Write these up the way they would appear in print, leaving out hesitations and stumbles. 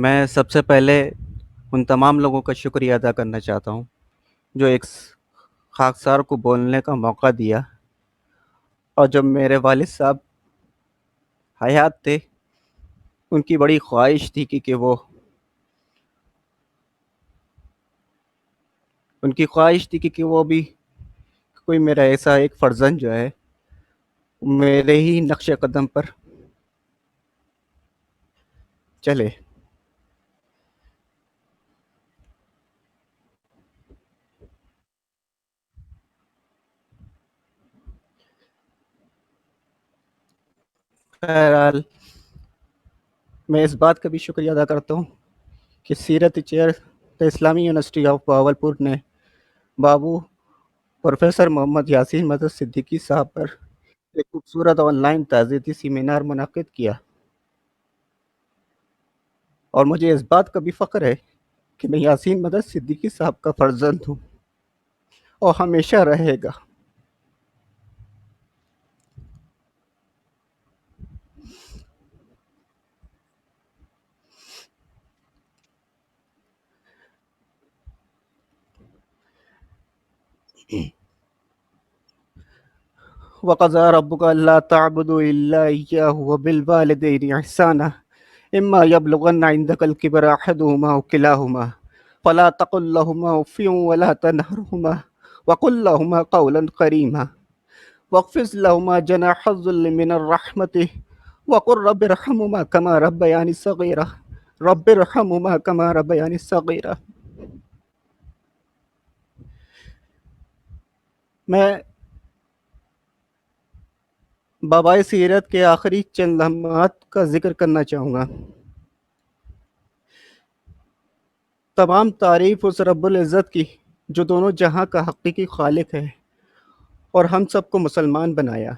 میں سب سے پہلے ان تمام لوگوں کا شکریہ ادا کرنا چاہتا ہوں جو ایک خاکسار کو بولنے کا موقع دیا، اور جب میرے والد صاحب حیات تھے ان کی بڑی خواہش تھی کہ وہ ان کی خواہش تھی کہ وہ بھی کوئی میرا ایسا ایک فرزند جو ہے میرے ہی نقش قدم پر چلے۔ بہرحال میں اس بات کا بھی شکریہ ادا کرتا ہوں کہ سیرت چیئر اسلامی یونیورسٹی آف باولپور نے بابو پروفیسر محمد یاسین مدد صدیقی صاحب پر ایک خوبصورت آن لائن تعزیتی سیمینار منعقد کیا، اور مجھے اس بات کا بھی فخر ہے کہ میں یاسین مدد صدیقی صاحب کا فرزند ہوں اور ہمیشہ رہے گا۔ وَقَضَىٰ رَبُّكَ أَلَّا تَعْبُدُوا إِلَّا إِيَّاهُ وَبِالْوَالِدَيْنِ إِحْسَانًا إِمَّا يَبْلُغَنَّ عِندَكَ الْكِبَرَ أَحَدُهُمَا أَوْ كِلَاهُمَا فَلَا تَقُل لَّهُمَا أُفٍّ وَلَا تَنْهَرْهُمَا وَقُل لَّهُمَا قَوْلًا كَرِيمًا واخفض لهما جناح الذل من الرحمة وقل رب ارحمهما كما ربياني صغيرا رب ارحمهما كما ربياني صغيرا۔ میں بابائے سیرت کے آخری چند لمحات کا ذکر کرنا چاہوں گا۔ تمام تعریف اس رب العزت کی جو دونوں جہاں کا حقیقی خالق ہے اور ہم سب کو مسلمان بنایا۔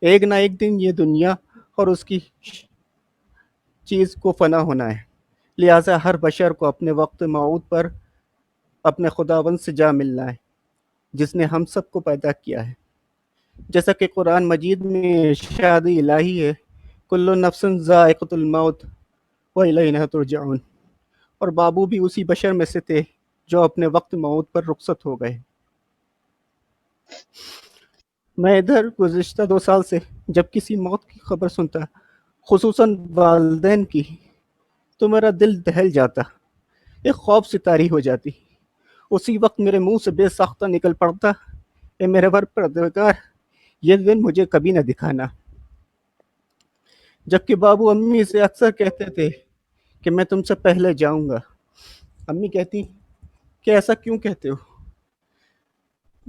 ایک نہ ایک دن یہ دنیا اور اس کی چیز کو فنا ہونا ہے، لہٰذا ہر بشر کو اپنے وقت موعود پر اپنے خداوند سے جا ملنا ہے جس نے ہم سب کو پیدا کیا ہے۔ جیسا کہ قرآن مجید میں ارشاد الہی ہے، کل نفس ذائقۃ الموت وإلینا ترجعون، اور بابو بھی اسی بشر میں سے تھے جو اپنے وقت موت پر رخصت ہو گئے۔ میں ادھر گزشتہ 2 سال سے جب کسی موت کی خبر سنتا، خصوصاً والدین کی، تو میرا دل دہل جاتا، ایک خوف سے طاری ہو جاتی۔ اسی وقت میرے منہ سے بے ساختہ نکل پڑتا، اے میرے پروردگار، یہ دن مجھے کبھی نہ دکھانا۔ جبکہ بابو امی سے اکثر کہتے تھے کہ میں تم سے پہلے جاؤں گا۔ امی کہتی کہ ایسا کیوں کہتے ہو؟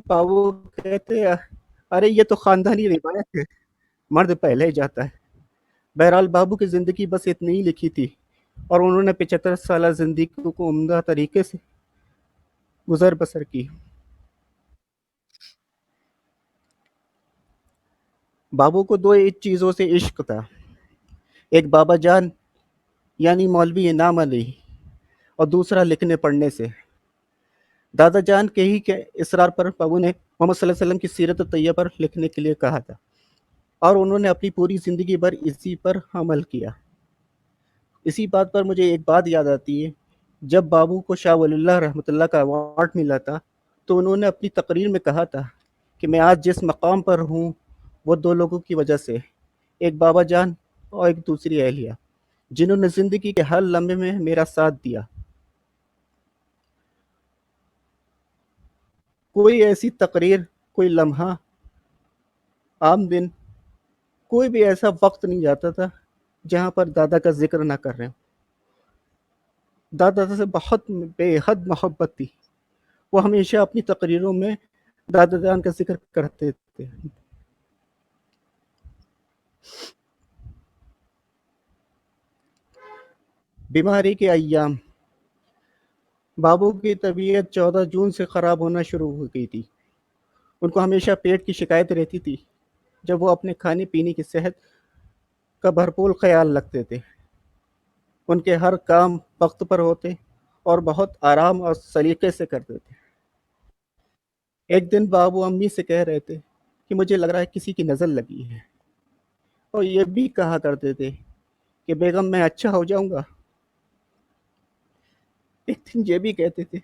بابو کہتے ارے یہ تو خاندانی روایت ہے، مرد پہلے جاتا ہے۔ بہرحال بابو کی زندگی بس اتنی ہی لکھی تھی، اور انہوں نے 75 سالہ زندگی کو عمدہ طریقے سے گزر بسر کی۔ بابو کو 2 چیزوں سے عشق تھا، ایک بابا جان یعنی مولوی انعام علی، اور دوسرا لکھنے پڑھنے سے۔ دادا جان کے ہی کے اصرار پر بابو نے محمد صلی اللہ علیہ وسلم کی سیرت طیبہ پر لکھنے کے لیے کہا تھا، اور انہوں نے اپنی پوری زندگی بھر اسی پر عمل کیا۔ اسی بات پر مجھے ایک بات یاد آتی ہے، جب بابو کو شاہ ولی اللہ رحمۃ اللہ کا ایوارڈ ملا تھا تو انہوں نے اپنی تقریر میں کہا تھا کہ میں آج جس مقام پر ہوں وہ 2 لوگوں کی وجہ سے، ایک بابا جان اور ایک دوسری اہلیہ، جنہوں نے زندگی کے ہر لمحے میں میرا ساتھ دیا۔ کوئی ایسی تقریر، کوئی لمحہ، عام دن، کوئی بھی ایسا وقت نہیں جاتا تھا جہاں پر دادا کا ذکر نہ کر رہے ہوں۔ دادا سے بہت بے حد محبت تھی، وہ ہمیشہ اپنی تقریروں میں دادا جان کا ذکر کرتے تھے۔ بیماری کے ایام، بابو کی طبیعت 14 جون سے خراب ہونا شروع ہو گئی تھی۔ ان کو ہمیشہ پیٹ کی شکایت رہتی تھی، جب وہ اپنے کھانے پینے کی صحت کا بھرپور خیال رکھتے تھے۔ ان کے ہر کام وقت پر ہوتے اور بہت آرام اور سلیقے سے کرتے تھے۔ ایک دن بابو امی سے کہہ رہے تھے کہ مجھے لگ رہا ہے کسی کی نظر لگی ہے، اور یہ بھی کہا کرتے تھے کہ بیگم میں اچھا ہو جاؤں گا ایک دن یہ بھی کہتے تھے،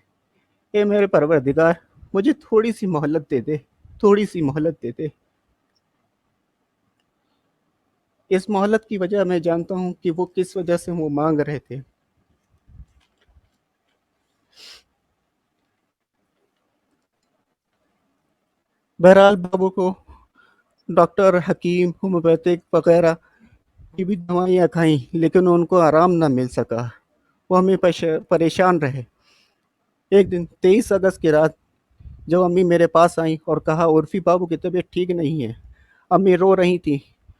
اے میرے پروردگار، مجھے تھوڑی سی مہلت دے دے، تھوڑی سی مہلت دے دے۔ اس مہلت کی وجہ میں جانتا ہوں کہ وہ کس وجہ سے وہ مانگ رہے تھے۔ بہرحال بابو کو ڈاکٹر، حکیم، ہومیوپیتھک وغیرہ کی بھی دوائیاں کھائیں، لیکن ان کو آرام نہ مل سکا۔ وہ ہمیں پریشان رہے۔ ایک دن 23 اگست کی رات جب امی میرے پاس آئیں اور کہا عرفی بابو کی طبیعت ٹھیک نہیں ہے، امی رو رہی تھیں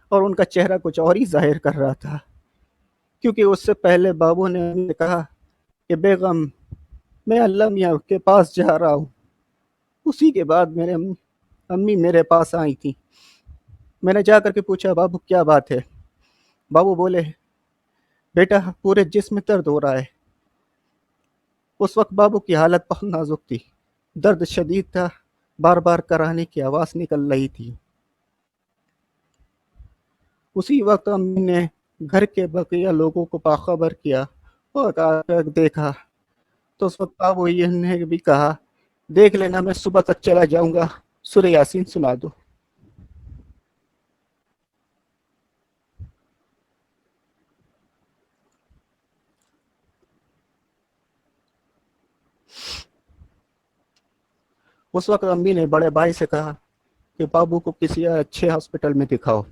اور ان کا چہرہ کچھ اور ہی ظاہر کر رہا تھا، کیونکہ اس سے پہلے بابو نے امی سے کہا کہ بیگم، میں اللہ میاں کے پاس جا رہا ہوں۔ اسی کے بعد میرے امی میرے پاس آئی تھیں۔ میں نے جا کر کے پوچھا، بابو کیا بات ہے؟ بابو بولے، بیٹا پورے جسم میں درد ہو رہا ہے۔ اس وقت بابو کی حالت بہت نازک تھی، درد شدید تھا، بار بار کرانے کی آواز نکل رہی تھی۔ اسی وقت امی نے گھر کے بقیہ لوگوں کو باخبر کیا اور دیکھا تو اس وقت بابو یہ نے بھی کہا، دیکھ لینا، میں صبح تک چلا جاؤں گا، سورہ یاسین سنا دو۔ اس وقت امی نے بڑے بھائی سے کہا کہ بابو کو کسی اچھے ہاسپٹل میں دکھاؤ۔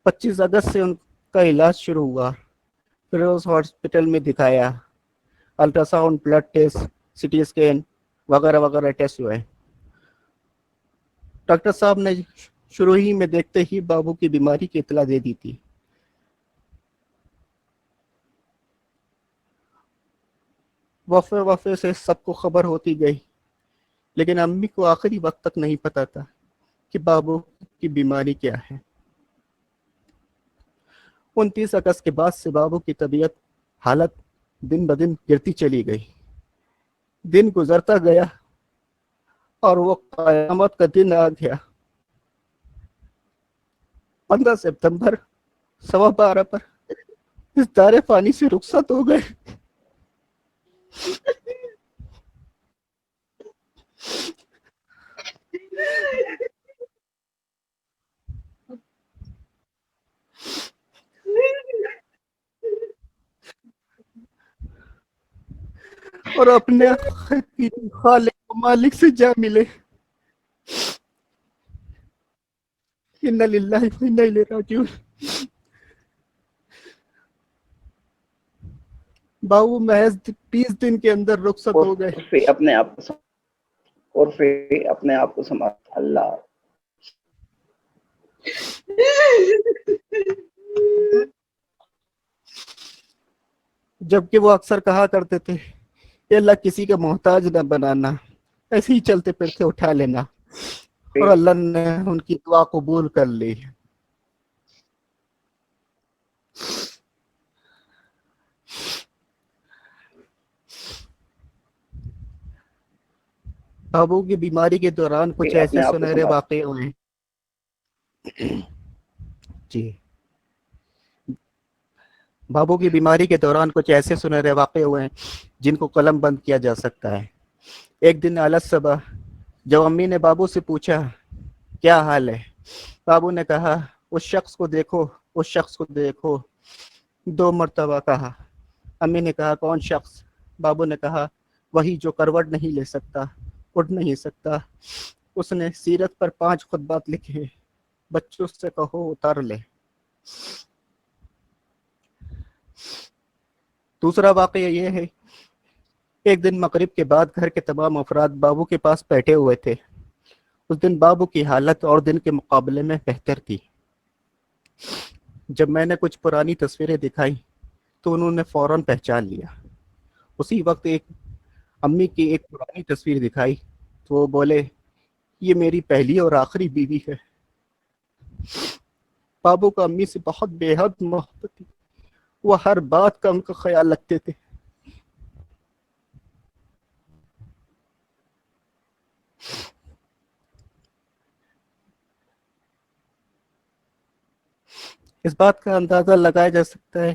25 اگست سے ان کا علاج شروع ہوا۔ پھر اس ہاسپٹل میں دکھایا، ultrasound, blood test, C T scan وغیرہ وغیرہ ٹیسٹ ہوئے۔ ڈاکٹر صاحب نے شروع ہی میں دیکھتے ہی بابو کی بیماری کی اطلاع دے دی تھی۔ وفے سے سب کو خبر ہوتی گئی، لیکن امی کو آخری وقت تک نہیں پتا تھا کہ بابو کی بیماری کیا ہے۔ 29 اگست کے بعد سے بابو کی طبیعت حالت دن بدن گرتی چلی گئی۔ دن گزرتا گیا اور وہ قیامت کا دن آ گیا۔ 15 ستمبر 12:15 پر اس دار فانی سے رخصت ہو گئے۔ اور اپنے خالق و مالک سے جا ملے۔ انا للہ و انا الیہ راجعون۔ بابو محض 20 دن کے اندر رخصت اور ہو گئے۔ پھر اپنے آپ کو سنبھال اللہ۔ جبکہ وہ اکثر کہا کرتے تھے، اے اللہ کسی کا محتاج نہ بنانا، ایسے ہی چلتے پھرتے اٹھا لینا، اور اللہ نے ان کی دعا قبول کر لی۔ بابو کی بیماری کے دوران کچھ ایسے اپنے آپ کو سنہرے سنبھال۔ واقعے ہوئے۔ جی، بابو کی بیماری کے دوران کچھ ایسے سنہرے واقعے ہوئے ہیں جن کو قلم بند کیا جا سکتا ہے۔ ایک دن الگ صبح جب امی نے بابو سے پوچھا کیا حال ہے، بابو نے کہا، اس شخص کو دیکھو، اس شخص کو دیکھو، 2 مرتبہ کہا۔ امی نے کہا، کون شخص؟ بابو نے کہا، وہی جو کروٹ نہیں لے سکتا، اٹھ نہیں سکتا، اس نے سیرت پر 5 خطبات لکھے، بچوں سے کہو اتار لے۔ دوسرا واقعہ یہ ہے، ایک دن مغرب کے بعد گھر کے تمام افراد بابو کے پاس بیٹھے ہوئے تھے۔ اس دن بابو کی حالت اور دن کے مقابلے میں بہتر تھی۔ جب میں نے کچھ پرانی تصویریں دکھائی تو انہوں نے فوراً پہچان لیا۔ اسی وقت امی کی ایک پرانی تصویر دکھائی تو وہ بولے، یہ میری پہلی اور آخری بیوی ہے۔ بابو کو امی سے بہت بے حد محبت تھی، وہ ہر بات کا ان کا خیال رکھتے تھے۔ اس بات کا اندازہ لگایا جا سکتا ہے